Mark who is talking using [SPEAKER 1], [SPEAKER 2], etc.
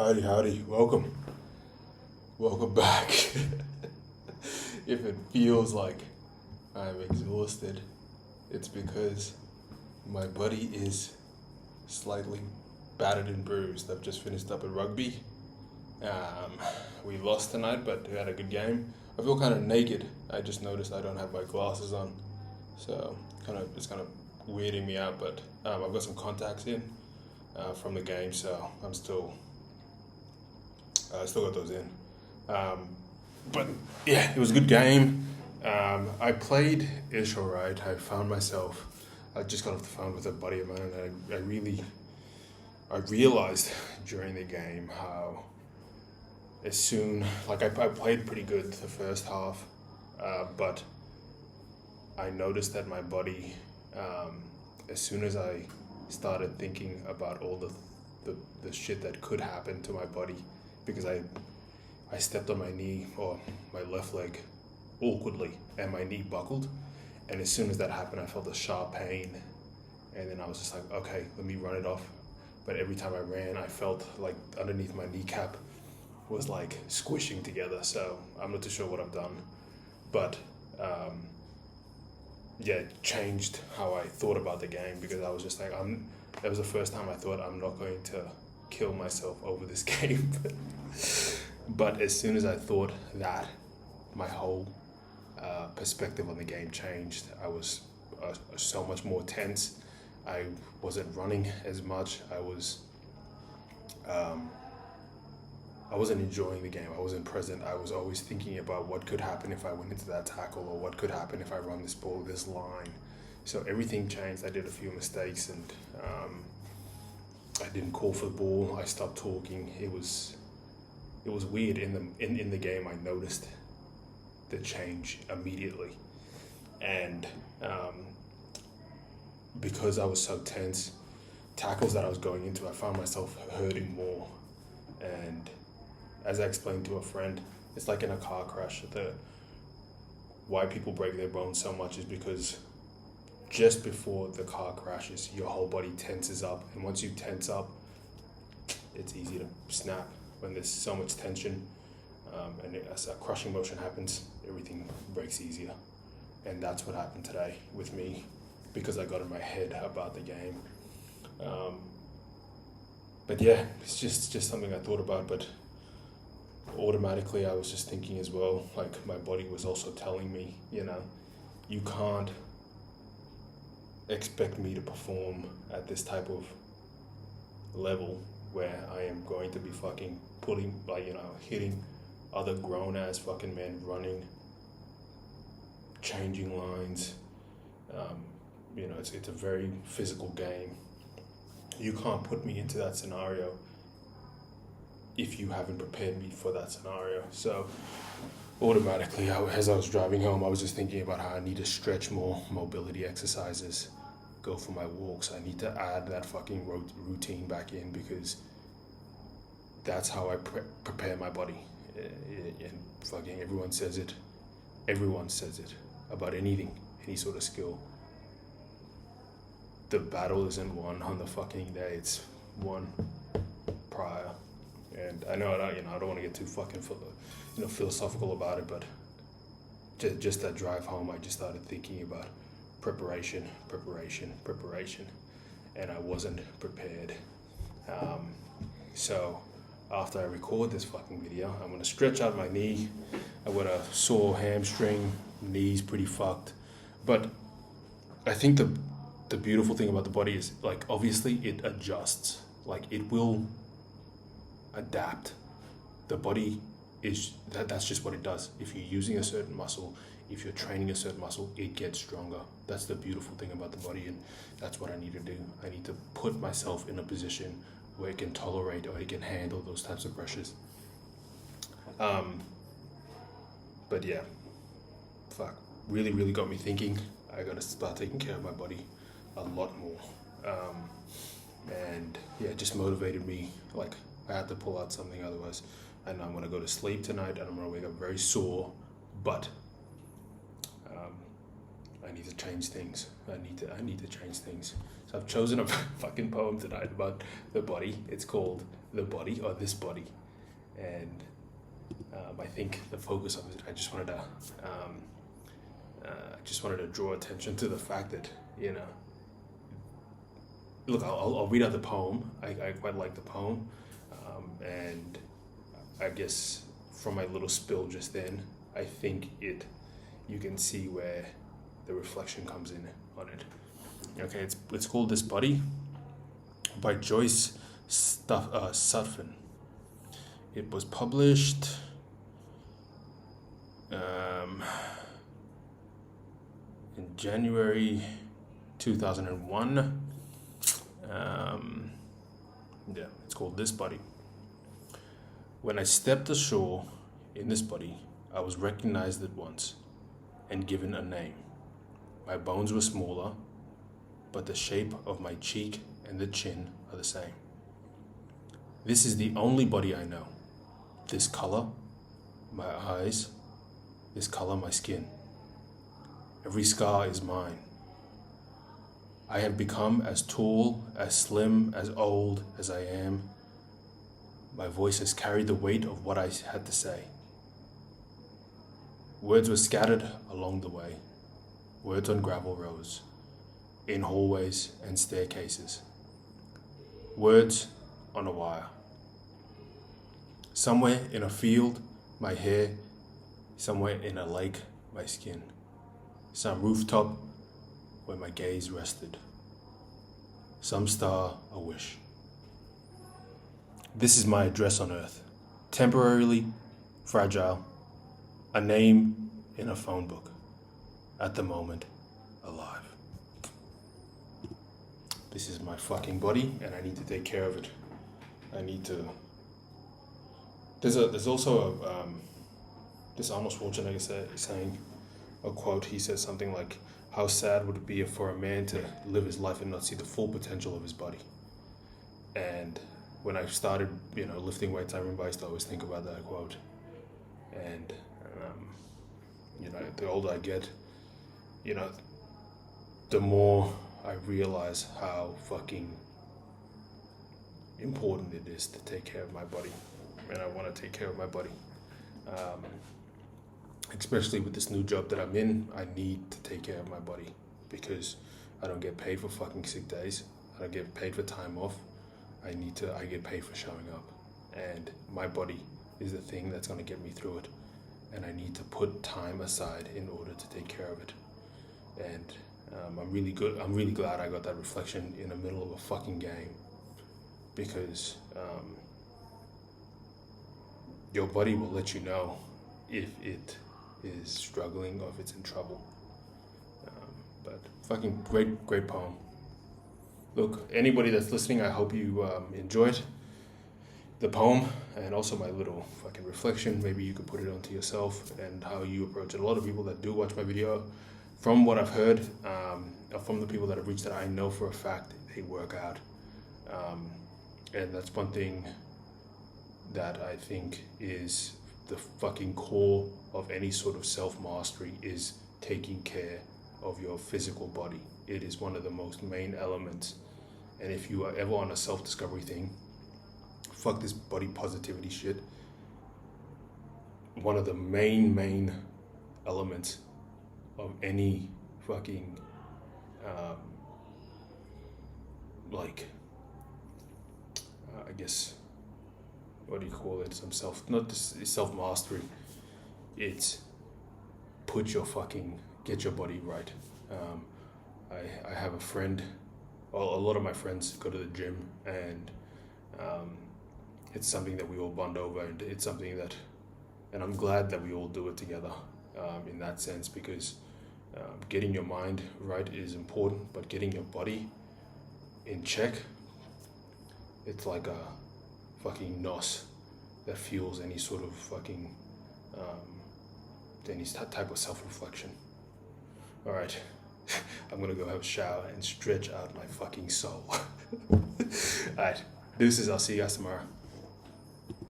[SPEAKER 1] Howdy, welcome back. If it feels like I'm exhausted, it's because my body is slightly battered and bruised. I've just finished up at rugby. We lost tonight, but we had a good game. I feel kind of naked. I just noticed I don't have my glasses on, so it's kind of weirding me out. But I've got some contacts in from the game, so I still got those in. But yeah, it was a good game. I played ish alright. I just got off the phone with a buddy of mine, and I realized during the game how I played pretty good the first half, but I noticed that my body, as soon as I started thinking about all the shit that could happen to my body, because I stepped on my knee or my left leg awkwardly and my knee buckled, and as soon as that happened I felt a sharp pain, and then I was just like, okay, let me run it off. But every time I ran I felt like underneath my kneecap was like squishing together, so I'm not too sure what I've done, but it changed how I thought about the game, because I was just like, that was the first time I thought I'm not going to kill myself over this game. But as soon as I thought that, my whole perspective on the game changed. I was so much more tense. I wasn't running as much. I wasn't enjoying the game. I wasn't present. I was always thinking about what could happen if I went into that tackle, or what could happen if I run this ball this line. So everything changed. I did a few mistakes, and I didn't call for the ball. I stopped talking. It was weird. In the game, I noticed the change immediately, and because I was so tense, tackles that I was going into, I found myself hurting more. And as I explained to a friend, it's like in a car crash. Why people break their bones so much is because just before the car crashes, your whole body tenses up, and once you tense up, it's easy to snap when there's so much tension, and as a crushing motion happens, everything breaks easier. And that's what happened today with me, because I got in my head about the game. But yeah, it's just something I thought about, but automatically I was just thinking as well, like my body was also telling me, you can't expect me to perform at this type of level where I am going to be fucking hitting other grown ass fucking men, running, changing lines. It's a very physical game. You can't put me into that scenario if you haven't prepared me for that scenario. So automatically, as I was driving home, I was just thinking about how I need to stretch more, mobility exercises, go for my walks. I need to add that fucking routine back in, because that's how I prepare my body. And fucking everyone says it about anything, any sort of skill. The battle isn't won on the fucking day, it's won prior. And I know I don't want to get too fucking philosophical about it, but just that drive home, I just started thinking about preparation, and I wasn't prepared. So after I record this fucking video, I'm gonna stretch out my knee. I've got a sore hamstring, knee's pretty fucked. But I think the beautiful thing about the body is, like, obviously it adjusts. Like, it will adapt. The body that's just what it does. If you're using a certain muscle, if you're training a certain muscle, it gets stronger. That's the beautiful thing about the body, and that's what I need to do. I need to put myself in a position where it can tolerate, or it can handle those types of pressures. But yeah, fuck, really got me thinking. I gotta start taking care of my body a lot more. And yeah, it just motivated me. Like, I had to pull out something, otherwise I know I'm gonna go to sleep tonight and I'm gonna wake up very sore. But I need to change things. I need to change things. So I've chosen a fucking poem tonight about the body. It's called The Body, or This Body. And I think the focus of it, I just wanted to draw attention to the fact that, you know, look, I'll read out the poem. I quite like the poem. And I guess from my little spill just then, I think you can see where the reflection comes in on it. Okay, it's called This Body by Joyce Sutphin. It was published in January 2001. Yeah, it's called This Body. When I stepped ashore in this body, I was recognized at once and given a name. My bones were smaller, but the shape of my cheek and the chin are the same. This is the only body I know. This color, my eyes, this color, my skin. Every scar is mine. I have become as tall, as slim, as old as I am. My voice has carried the weight of what I had to say. Words were scattered along the way. Words on gravel roads, in hallways and staircases. Words on a wire. Somewhere in a field, my hair. Somewhere in a lake, my skin. Some rooftop where my gaze rested. Some star, a wish. This is my address on earth. Temporarily fragile. A name in a phone book. At the moment, alive. This is my fucking body, and I need to take care of it. I need to. There's also this Arnold Schwarzenegger saying a quote. He says something like, "How sad would it be for a man to live his life and not see the full potential of his body?" And when I started, lifting weights, I remember I used to always think about that quote. And the older I get, the more I realize how fucking important it is to take care of my body. And I want to take care of my body. Especially with this new job that I'm in, I need to take care of my body because I don't get paid for fucking sick days. I don't get paid for time off. I get paid for showing up. And my body is the thing that's going to get me through it. And I need to put time aside in order to take care of it. And I'm really glad I got that reflection in the middle of a fucking game, because your body will let you know if it is struggling or if it's in trouble. But fucking great poem. Look, anybody that's listening, I hope you enjoyed the poem and also my little fucking reflection. Maybe you could put it onto yourself and how you approach it. A lot of people that do watch my video, from what I've heard, from the people that have reached that, I know for a fact they work out. And that's one thing that I think is the fucking core of any sort of self-mastery, is taking care of your physical body. It is one of the most main elements. And if you are ever on a self-discovery thing, fuck this body positivity shit. One of the main elements of any fucking I guess, what do you call it? Self-mastery. It's get your body right. I have a friend, a lot of my friends go to the gym, and it's something that we all bond over, and it's something that, and I'm glad that we all do it together in that sense, because getting your mind right is important, but getting your body in check, it's like a fucking nos that fuels any sort of fucking any type of self-reflection. All right, I'm gonna go have a shower and stretch out my fucking soul. All right, deuces, I'll see you guys tomorrow.